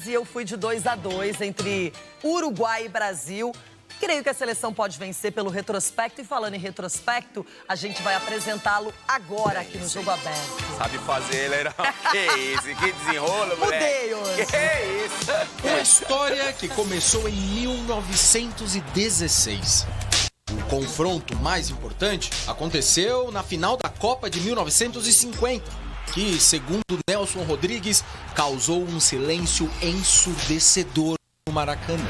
e eu fui de 2-2 entre Uruguai e Brasil. Creio que a seleção pode vencer pelo retrospecto. E falando em retrospecto, a gente vai apresentá-lo agora aqui no Jogo Aberto. Sabe fazer, Leirão? Que isso? Que desenrolo, moleque? Mudei hoje. Que isso? Uma história que começou em 1916. O confronto mais importante aconteceu na final da Copa de 1950, que, segundo Nelson Rodrigues, causou um silêncio ensurdecedor no Maracanã.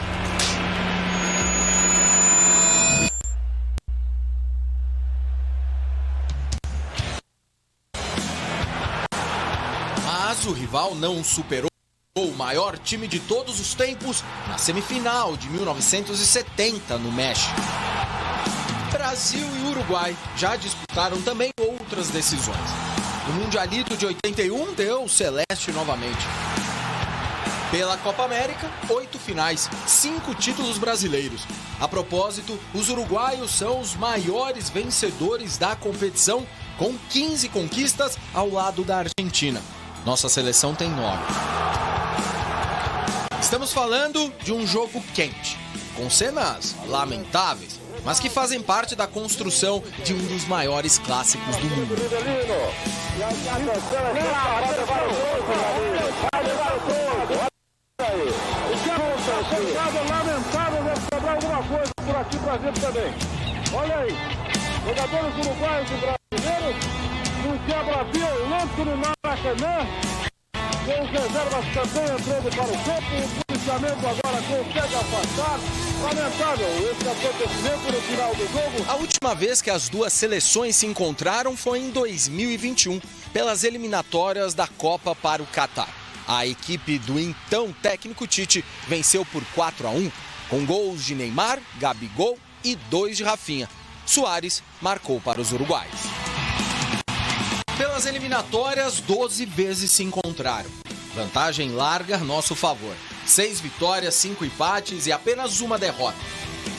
Mas o rival não superou o maior time de todos os tempos na semifinal de 1970 no México. Brasil e Uruguai já disputaram também outras decisões. O Mundialito de 81 deu Celeste novamente. Pela Copa América, 8 finais, 5 títulos brasileiros. A propósito, os uruguaios são os maiores vencedores da competição, com 15 conquistas ao lado da Argentina. Nossa seleção tem 9. Estamos falando de um jogo quente, com cenas lamentáveis, mas que fazem parte da construção de um dos maiores clássicos do mundo. Lamentável, deve sobrar alguma coisa por aqui pra gente também. Olha aí, jogadores uruguaios e brasileiros, um quebra-violento no Maracanã. Com os reservas também entrando para o campo, o policiamento agora consegue afastar. Lamentável esse acontecimento no final do jogo. A última vez que as duas seleções se encontraram foi em 2021, pelas eliminatórias da Copa para o Catar. A equipe do então técnico Tite venceu por 4-1, com gols de Neymar, Gabigol e 2 de Rafinha. Suárez marcou para os uruguaios. Pelas eliminatórias, 12 vezes se encontraram. Vantagem larga a nosso favor. 6 vitórias, 5 empates e apenas uma derrota.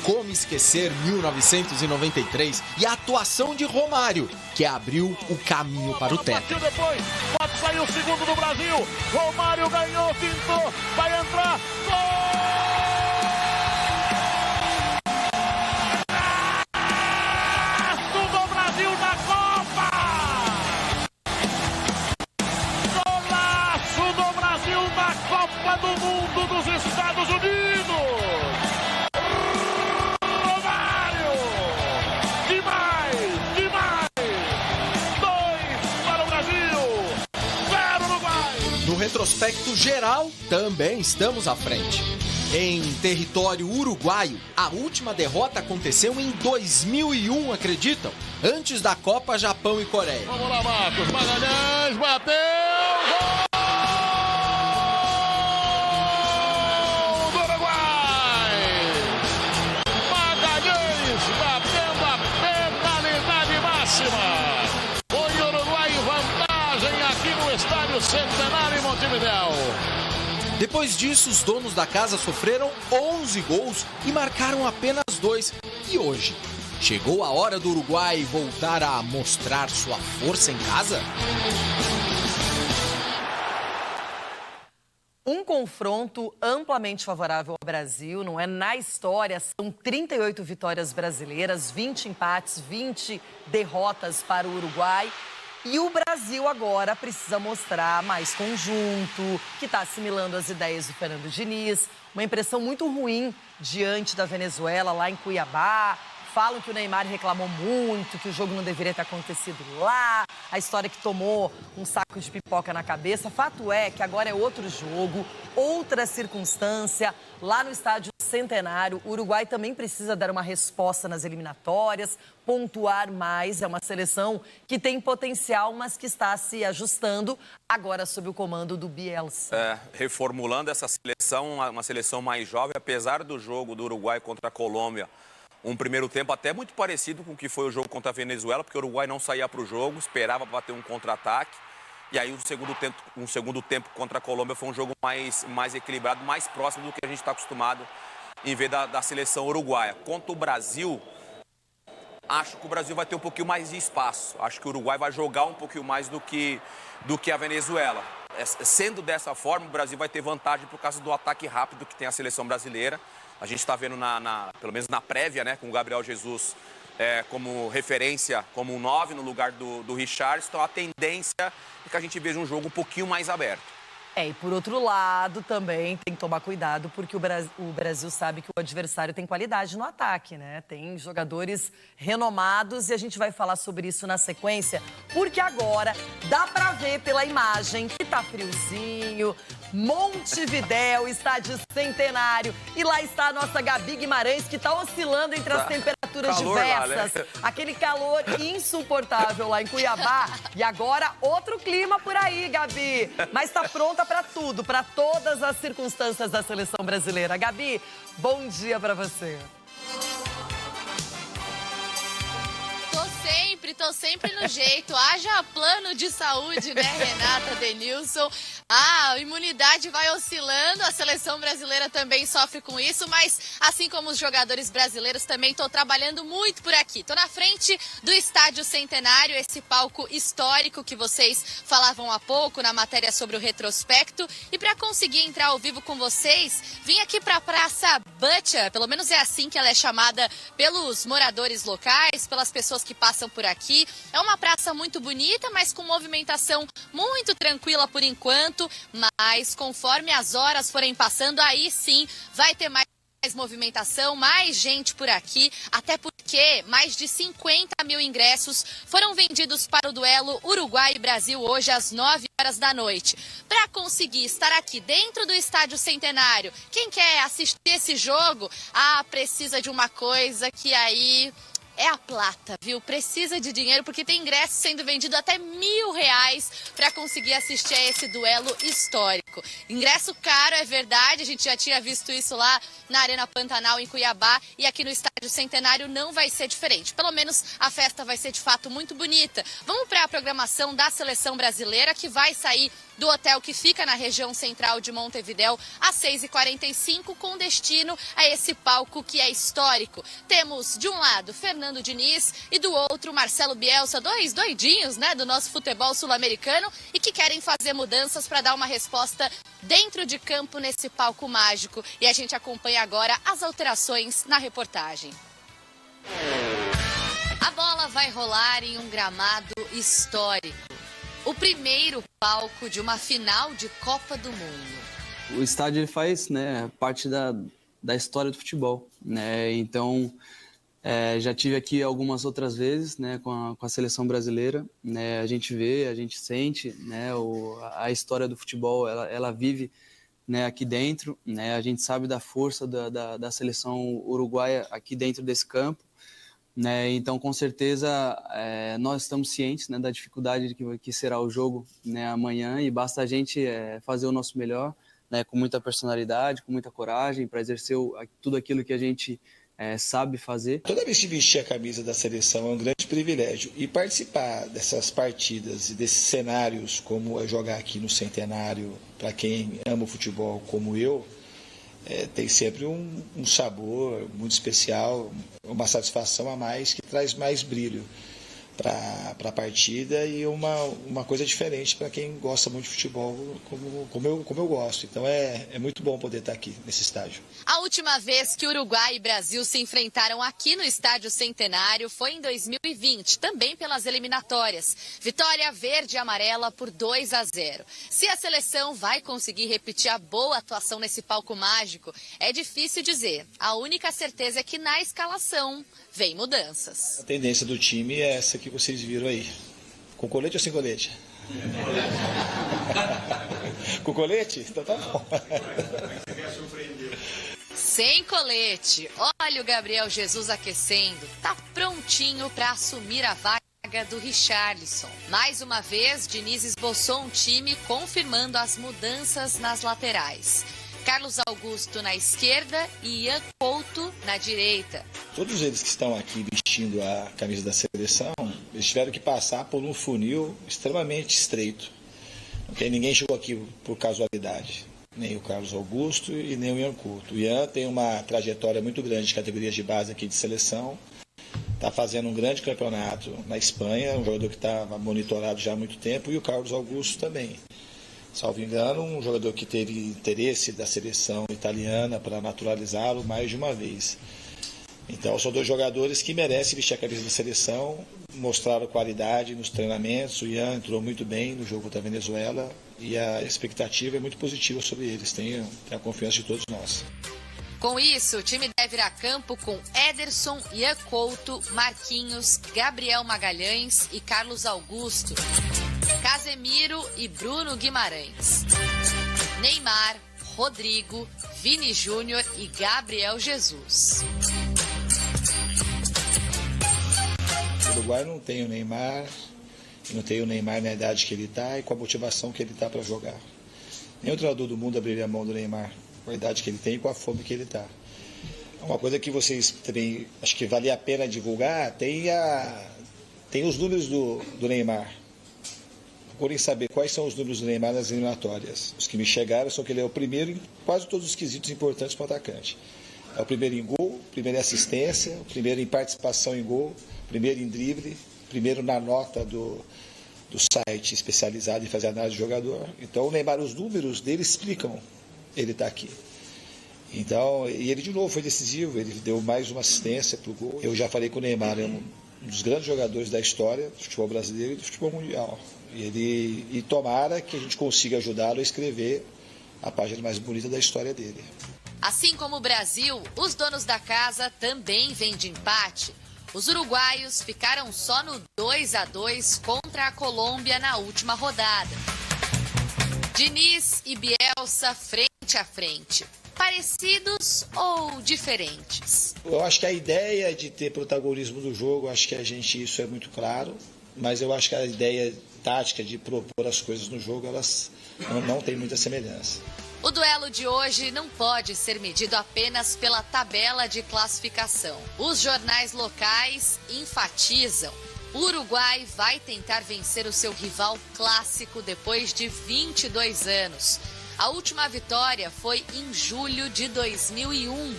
Como esquecer 1993 e a atuação de Romário, que abriu o caminho para o teto. Depois, pode sair o segundo do Brasil. Romário ganhou, pintou, vai entrar. Gol! Do mundo dos Estados Unidos, Romário, demais, 2 para o Brasil, 0 Uruguai. No retrospecto geral, também estamos à frente. Em território uruguaio, a última derrota aconteceu em 2001, acreditam? Antes da Copa Japão e Coreia. Vamos lá, Marcos, Magalhães, bateu, gol! Centenário em Montevidéu. Depois disso, os donos da casa sofreram 11 gols e marcaram apenas 2. E hoje, chegou a hora do Uruguai voltar a mostrar sua força em casa? Um confronto amplamente favorável ao Brasil, não é? Na história, são 38 vitórias brasileiras, 20 empates, 20 derrotas para o Uruguai. E o Brasil agora precisa mostrar mais conjunto, que está assimilando as ideias do Fernando Diniz. Uma impressão muito ruim diante da Venezuela, lá em Cuiabá. Falam que o Neymar reclamou muito, que o jogo não deveria ter acontecido lá. A história que tomou um saco de pipoca na cabeça. Fato é que agora é outro jogo, outra circunstância. Lá no estádio Centenário, o Uruguai também precisa dar uma resposta nas eliminatórias, pontuar mais. É uma seleção que tem potencial, mas que está se ajustando agora sob o comando do Bielsa. Reformulando essa seleção, uma seleção mais jovem, apesar do jogo do Uruguai contra a Colômbia. Um primeiro tempo até muito parecido com o que foi o jogo contra a Venezuela, porque o Uruguai não saía para o jogo, esperava bater um contra-ataque. E aí um segundo tempo contra a Colômbia foi um jogo mais equilibrado, mais próximo do que a gente está acostumado em ver da seleção uruguaia. Contra o Brasil, acho que o Brasil vai ter um pouquinho mais de espaço. Acho que o Uruguai vai jogar um pouquinho mais do que a Venezuela. sendo dessa forma, o Brasil vai ter vantagem por causa do ataque rápido que tem a seleção brasileira. A gente está vendo, pelo menos na prévia, né, com o Gabriel Jesus como referência, como um 9 no lugar do Richarlison. Então, a tendência é que a gente veja um jogo um pouquinho mais aberto. E por outro lado, também tem que tomar cuidado, porque o Brasil sabe que o adversário tem qualidade no ataque, né? Tem jogadores renomados e a gente vai falar sobre isso na sequência, porque agora dá pra ver pela imagem que tá friozinho, Montevidéu, estádio Centenário, e lá está a nossa Gabi Guimarães, que tá oscilando entre as temperaturas diversas. Lá, né? Aquele calor insuportável lá em Cuiabá. E agora outro clima por aí, Gabi. Mas tá pronta para tudo, para todas as circunstâncias da seleção brasileira. Gabi, bom dia para você. Tô sempre no jeito. Haja plano de saúde, né, Renata, Denilson? A imunidade vai oscilando, a seleção brasileira também sofre com isso, mas assim como os jogadores brasileiros também tô trabalhando muito por aqui. Tô na frente do Estádio Centenário, esse palco histórico que vocês falavam há pouco na matéria sobre o retrospecto. E para conseguir entrar ao vivo com vocês, vim aqui para a Praça Butcher, pelo menos é assim que ela é chamada pelos moradores locais, pelas pessoas que passam por aqui. É uma praça muito bonita, mas com movimentação muito tranquila por enquanto. Mas conforme as horas forem passando, aí sim vai ter mais movimentação, mais gente por aqui, até porque mais de 50 mil ingressos foram vendidos para o duelo Uruguai e Brasil hoje às 9 horas da noite. Para conseguir estar aqui dentro do Estádio Centenário, quem quer assistir esse jogo, precisa de uma coisa que aí é a plata, viu? Precisa de dinheiro porque tem ingresso sendo vendido até R$1.000 para conseguir assistir a esse duelo histórico. Ingresso caro, é verdade, a gente já tinha visto isso lá na Arena Pantanal, em Cuiabá, e aqui no Estádio Centenário não vai ser diferente. Pelo menos a festa vai ser de fato muito bonita. Vamos para a programação da seleção brasileira, que vai sair do hotel que fica na região central de Montevidéu às 6h45, com destino a esse palco que é histórico. Temos de um lado Fernando Diniz e do outro Marcelo Bielsa, dois doidinhos, né, do nosso futebol sul-americano, e que querem fazer mudanças para dar uma resposta dentro de campo nesse palco mágico. E a gente acompanha agora as alterações na reportagem. A bola vai rolar em um gramado histórico. O primeiro palco de uma final de Copa do Mundo. O estádio ele faz, né, parte da história do futebol, né? Então, já tive aqui algumas outras vezes, né, com a seleção brasileira, né? A gente vê, a gente sente, né, a história do futebol, ela vive, né, aqui dentro, né? A gente sabe da força da seleção uruguaia aqui dentro desse campo. Né, então, com certeza, nós estamos cientes, né, da dificuldade que será o jogo, né, amanhã, e basta a gente fazer o nosso melhor, né, com muita personalidade, com muita coragem, para exercer tudo aquilo que a gente sabe fazer. Toda vez que vestir a camisa da seleção é um grande privilégio, e participar dessas partidas e desses cenários, como é jogar aqui no Centenário, para quem ama o futebol como eu, tem sempre um sabor muito especial, uma satisfação a mais que traz mais brilho para a partida e uma coisa diferente para quem gosta muito de futebol como eu gosto. Então é muito bom poder estar aqui nesse estádio. A última vez que Uruguai e Brasil se enfrentaram aqui no Estádio Centenário foi em 2020, também pelas eliminatórias. Vitória verde e amarela por 2-0. Se a seleção vai conseguir repetir a boa atuação nesse palco mágico, é difícil dizer. A única certeza é que na escalação vem mudanças. A tendência do time é essa que vocês viram aí. Com colete ou sem colete? Com colete? Então tá bom. Sem colete. Olha o Gabriel Jesus aquecendo. Tá prontinho para assumir a vaga do Richarlison. Mais uma vez, Diniz esboçou um time confirmando as mudanças nas laterais. Carlos Augusto na esquerda e Ian Couto na direita. Todos eles que estão aqui vestindo a camisa da seleção, eles tiveram que passar por um funil extremamente estreito. Porque ninguém chegou aqui por casualidade. Nem o Carlos Augusto e nem o Ian Couto. O Ian tem uma trajetória muito grande de categorias de base aqui de seleção. Está fazendo um grande campeonato na Espanha, um jogador que estava monitorado já há muito tempo. E o Carlos Augusto também. salvo engano, um jogador que teve interesse da seleção italiana para naturalizá-lo mais de uma vez. Então, são 2 jogadores que merecem vestir a camisa da seleção, mostraram qualidade nos treinamentos. O Ian entrou muito bem no jogo contra a Venezuela e a expectativa é muito positiva sobre eles. Tenho a confiança de todos nós. Com isso, o time deve ir a campo com Ederson, Ian Couto, Marquinhos, Gabriel Magalhães e Carlos Augusto, Casemiro e Bruno Guimarães, Neymar, Rodrigo, Vini Júnior e Gabriel Jesus. O Uruguai não tem o Neymar, na idade que ele está e com a motivação que ele está para jogar. Nenhum treinador do mundo abriria a mão do Neymar, com a idade que ele tem e com a fome que ele está. Uma coisa que vocês também, acho que valia a pena divulgar, tem os números do Neymar. Procurem saber quais são os números do Neymar nas eliminatórias. Os que me chegaram são que ele é o primeiro em quase todos os quesitos importantes para o atacante. É o primeiro em gol, primeiro em assistência, o primeiro em participação em gol, primeiro em drible, primeiro na nota do site especializado em fazer análise de jogador. Então, o Neymar, os números dele explicam ele está aqui. Então, e ele de novo foi decisivo, ele deu mais uma assistência para o gol. Eu já falei que o Neymar é um dos grandes jogadores da história do futebol brasileiro e do futebol mundial. E tomara que a gente consiga ajudá-lo a escrever a página mais bonita da história dele. Assim como o Brasil, os donos da casa também vêm de empate. Os uruguaios ficaram só no 2-2 contra a Colômbia na última rodada. Diniz e Bielsa frente a frente. Parecidos ou diferentes? Eu acho que a ideia de ter protagonismo do jogo, acho que isso é muito claro, mas eu acho que a ideia tática de propor as coisas no jogo, elas não tem muita semelhança. O duelo de hoje não pode ser medido apenas pela tabela de classificação. Os jornais locais enfatizam: o Uruguai vai tentar vencer o seu rival clássico depois de 22 anos. A última vitória foi em julho de 2001.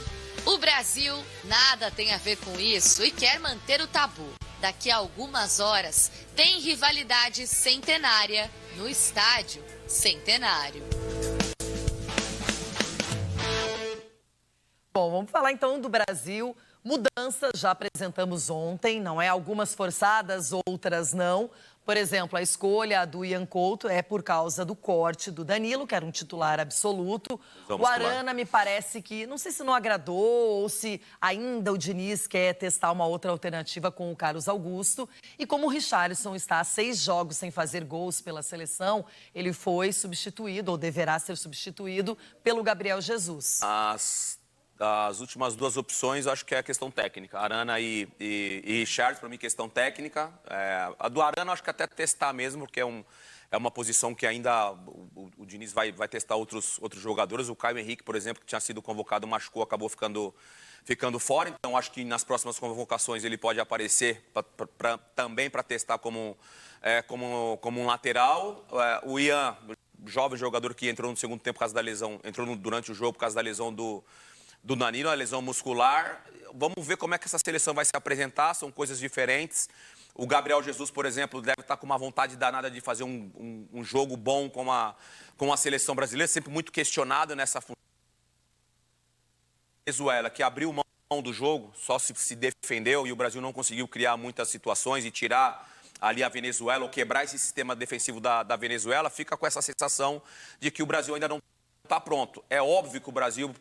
O Brasil nada tem a ver com isso e quer manter o tabu. Daqui a algumas horas tem rivalidade centenária no Estádio Centenário. Bom, vamos falar então do Brasil. Mudanças já apresentamos ontem, não é? Algumas forçadas, outras não. Por exemplo, a escolha do Ian Couto é por causa do corte do Danilo, que era um titular absoluto. O Arana me parece que, não sei se não agradou ou se ainda o Diniz quer testar uma outra alternativa com o Carlos Augusto. E como o Richarlison está há 6 jogos sem fazer gols pela seleção, ele foi substituído, ou deverá ser substituído, pelo Gabriel Jesus. As últimas 2 opções, acho que é a questão técnica. Arana e Richarlison, para mim, questão técnica. A do Arana, acho que até testar mesmo, porque é uma posição que ainda o Diniz vai testar outros jogadores. O Caio Henrique, por exemplo, que tinha sido convocado, machucou, acabou ficando fora. Então, acho que nas próximas convocações ele pode aparecer também para testar como um lateral. O Ian, jovem jogador que entrou no segundo tempo por causa da lesão, durante o jogo por causa da lesão do Danilo, a lesão muscular. Vamos ver como é que essa seleção vai se apresentar, são coisas diferentes. O Gabriel Jesus, por exemplo, deve estar com uma vontade danada de fazer um jogo bom com a seleção brasileira, sempre muito questionado nessa função. Venezuela, que abriu mão do jogo, só se defendeu e o Brasil não conseguiu criar muitas situações e tirar ali a Venezuela ou quebrar esse sistema defensivo da Venezuela, fica com essa sensação de que o Brasil ainda não está pronto. É óbvio que o Brasil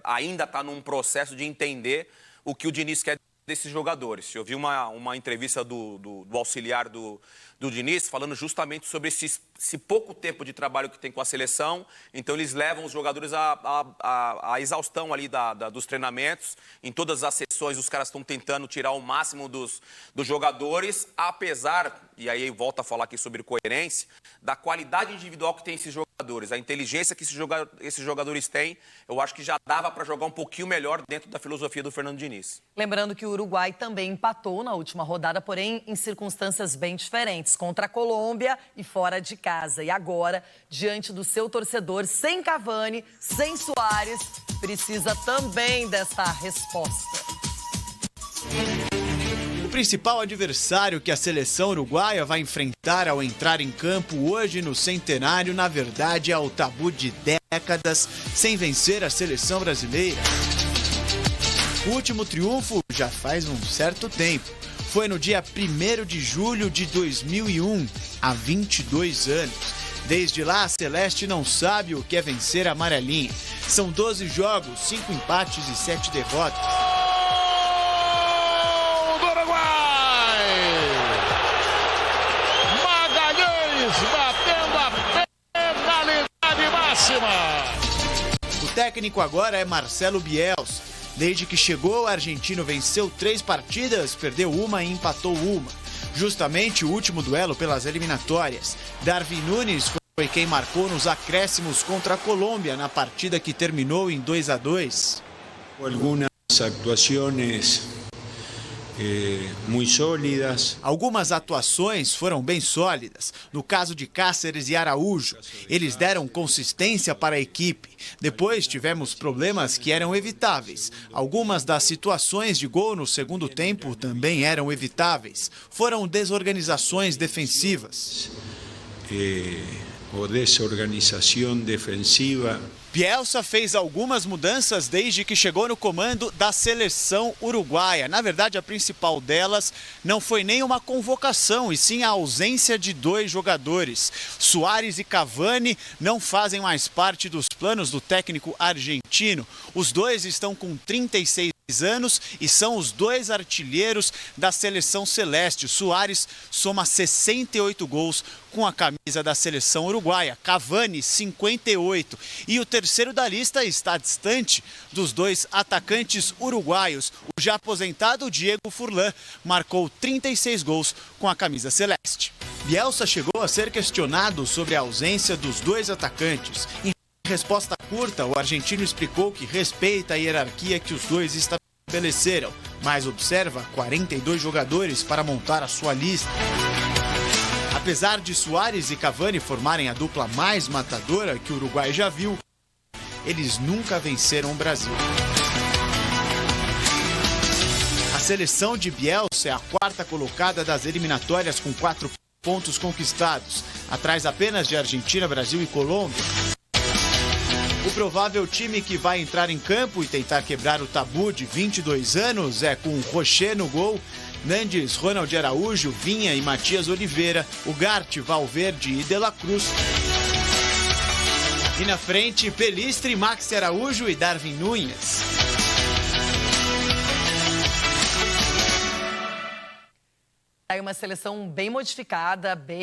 ainda está num processo de entender o que o Diniz quer desses jogadores. Eu vi uma entrevista do auxiliar do Diniz falando justamente sobre esse pouco tempo de trabalho que tem com a seleção. Então, eles levam os jogadores à exaustão ali dos treinamentos. Em todas as sessões, os caras estão tentando tirar o máximo dos jogadores, apesar, e aí volta a falar aqui sobre coerência, da qualidade individual que tem esses jogadores, a inteligência que esses jogadores têm, eu acho que já dava para jogar um pouquinho melhor dentro da filosofia do Fernando Diniz. Lembrando que o Uruguai também empatou na última rodada, porém em circunstâncias bem diferentes, contra a Colômbia e fora de casa. E agora, diante do seu torcedor, sem Cavani, sem Suárez, precisa também dessa resposta. principal adversário que a seleção uruguaia vai enfrentar ao entrar em campo hoje no Centenário, na verdade, é o tabu de décadas sem vencer a seleção brasileira. O último triunfo já faz um certo tempo. Foi no dia 1º de julho de 2001, há 22 anos. Desde lá, a Celeste não sabe o que é vencer a amarelinha. São 12 jogos, 5 empates e 7 derrotas. Do Uruguai! Magalhães batendo a penalidade máxima. O técnico agora é Marcelo Bielsa. Desde que chegou, o argentino venceu 3 partidas, perdeu uma e empatou uma. Justamente o último duelo pelas eliminatórias. Darwin Núñez foi quem marcou nos acréscimos contra a Colômbia na partida que terminou em 2-2. Algumas atuações muito sólidas. Algumas atuações foram bem sólidas. No caso de Cáceres e Araújo, eles deram consistência para a equipe. Depois tivemos problemas que eram evitáveis. Algumas das situações de gol no segundo tempo também eram evitáveis. Foram desorganizações defensivas. Ou desorganização defensiva. Bielsa fez algumas mudanças desde que chegou no comando da seleção uruguaia. Na verdade, a principal delas não foi nem uma convocação, e sim a ausência de 2 jogadores. Suárez e Cavani não fazem mais parte dos planos do técnico argentino. Os dois estão com 36 anos e são os 2 artilheiros da seleção celeste. Suárez soma 68 gols com a camisa da seleção uruguaia, Cavani 58. E o terceiro da lista está distante dos 2 atacantes uruguaios. O já aposentado Diego Furlan marcou 36 gols com a camisa celeste. Bielsa chegou a ser questionado sobre a ausência dos 2 atacantes. Em resposta curta, o argentino explicou que respeita a hierarquia que os 2 estabeleceram, mas observa 42 jogadores para montar a sua lista. Apesar de Suárez e Cavani formarem a dupla mais matadora que o Uruguai já viu, eles nunca venceram o Brasil. A seleção de Bielsa é a 4ª colocada das eliminatórias com 4 pontos conquistados, atrás apenas de Argentina, Brasil e Colômbia. O provável time que vai entrar em campo e tentar quebrar o tabu de 22 anos é com Rocher no gol, Nandes, Ronald Araújo, Vinha e Matias Oliveira, Ugarte, Valverde e De La Cruz. E na frente, Pelistre, Maxi Araújo e Darwin Núñez. Aí uma seleção bem modificada, bem